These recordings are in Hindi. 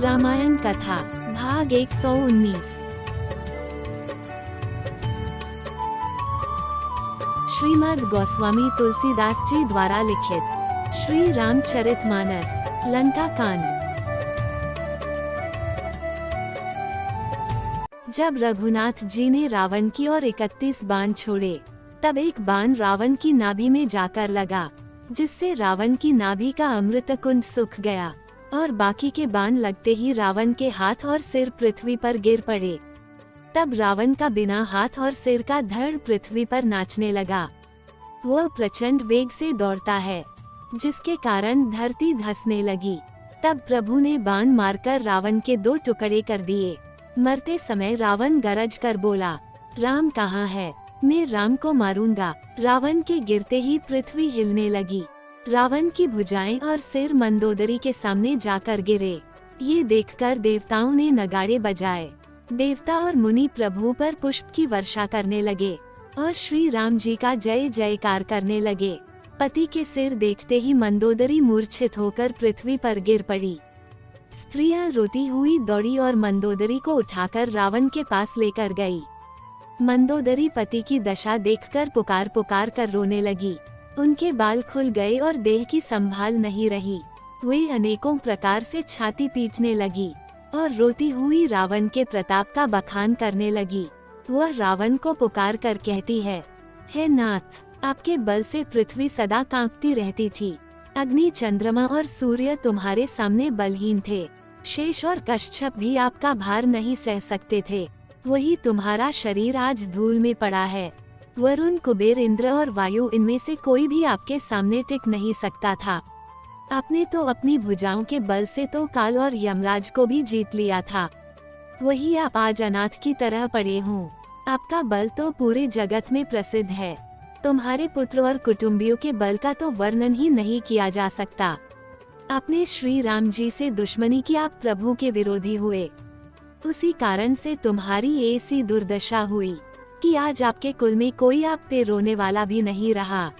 रामायण कथा भाग 119। श्रीमद् गोस्वामी तुलसीदास जी द्वारा लिखित श्री रामचरितमानस लंका कांड। जब रघुनाथ जी ने रावण की ओर 31 बाण छोड़े, तब एक बाण रावण की नाभि में जाकर लगा, जिससे रावण की नाभि का अमृत कुंड सूख गया और बाकी के बाण लगते ही रावण के हाथ और सिर पृथ्वी पर गिर पड़े। तब रावण का बिना हाथ और सिर का धड़ पृथ्वी पर नाचने लगा। वह प्रचंड वेग से दौड़ता है, जिसके कारण धरती धंसने लगी। तब प्रभु ने बाण मारकर रावण के 2 टुकड़े कर दिए। मरते समय रावण गरज कर बोला, राम कहाँ है? मैं राम को मारूंगा। रावण के गिरते ही पृथ्वी हिलने लगी। रावण की भुजाएं और सिर मंदोदरी के सामने जाकर गिरे। ये देखकर देवताओं ने नगाड़े बजाए। देवता और मुनि प्रभु पर पुष्प की वर्षा करने लगे और श्री राम जी का जय जयकार करने लगे। पति के सिर देखते ही मंदोदरी मूर्छित होकर पृथ्वी पर गिर पड़ी। स्त्रियां रोती हुई दौड़ी और मंदोदरी को उठाकर रावण के पास लेकर गई। मंदोदरी पति की दशा देखकर पुकार पुकार कर रोने लगी। उनके बाल खुल गए और देह की संभाल नहीं रही। वे अनेकों प्रकार से छाती पीटने लगी और रोती हुई रावण के प्रताप का बखान करने लगी। वह रावण को पुकार कर कहती है, हे नाथ, आपके बल से पृथ्वी सदा कांपती रहती थी। अग्नि, चंद्रमा और सूर्य तुम्हारे सामने बलहीन थे। शेष और कश्यप भी आपका भार नहीं सह सकते थे। वही तुम्हारा शरीर आज धूल में पड़ा है। वरुण, कुबेर, इंद्र और वायु, इनमें से कोई भी आपके सामने टिक नहीं सकता था। आपने तो अपनी भुजाओं के बल से तो काल और यमराज को भी जीत लिया था। वही आप आज अनाथ की तरह पड़े हों। आपका बल तो पूरे जगत में प्रसिद्ध है। तुम्हारे पुत्र और कुटुंबियों के बल का तो वर्णन ही नहीं किया जा सकता। आपने श्री राम जी से दुश्मनी की, आप प्रभु के विरोधी हुए। उसी कारण से तुम्हारी ऐसी दुर्दशा हुई कि आज आपके कुल में कोई आप पे रोने वाला भी नहीं रहा।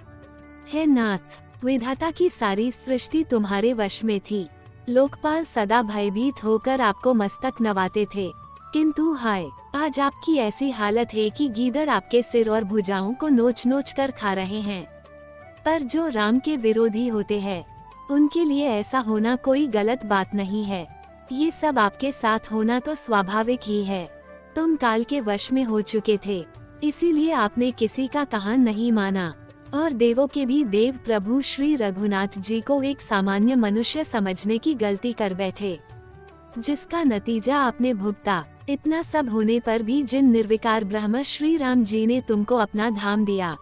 हे नाथ, विधाता की सारी सृष्टि तुम्हारे वश में थी। लोकपाल सदा भयभीत होकर आपको मस्तक नवाते थे, किंतु हाय, आज आपकी ऐसी हालत है कि गीदड़ आपके सिर और भुजाओं को नोच नोच कर खा रहे हैं। पर जो राम के विरोधी होते हैं, उनके लिए ऐसा होना कोई गलत बात नहीं है। ये सब आपके साथ होना तो स्वाभाविक ही है। तुम काल के वश में हो चुके थे, इसीलिए आपने किसी का कहा नहीं माना और देवों के भी देव प्रभु श्री रघुनाथ जी को एक सामान्य मनुष्य समझने की गलती कर बैठे, जिसका नतीजा आपने भुगता। इतना सब होने पर भी जिन निर्विकार ब्रह्म श्री राम जी ने तुमको अपना धाम दिया,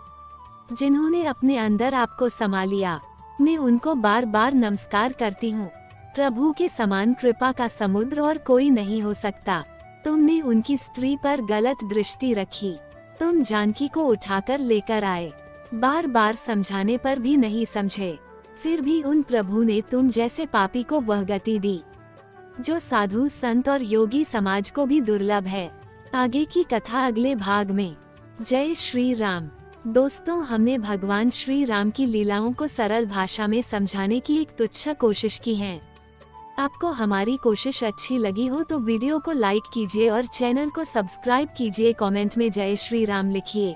जिन्होंने अपने अंदर आपको समा लिया, मैं उनको बार बार नमस्कार करती हूँ। प्रभु के समान कृपा का समुद्र और कोई नहीं हो सकता। तुमने उनकी स्त्री पर गलत दृष्टि रखी। तुम जानकी को उठाकर लेकर आए, बार बार समझाने पर भी नहीं समझे। फिर भी उन प्रभु ने तुम जैसे पापी को वह गति दी, जो साधु संत और योगी समाज को भी दुर्लभ है। आगे की कथा अगले भाग में। जय श्री राम। दोस्तों, हमने भगवान श्री राम की लीलाओं को सरल भाषा में समझाने की एक तुच्छ कोशिश की है। आपको हमारी कोशिश अच्छी लगी हो तो वीडियो को लाइक कीजिए और चैनल को सब्सक्राइब कीजिए। कमेंट में जय श्री राम लिखिए।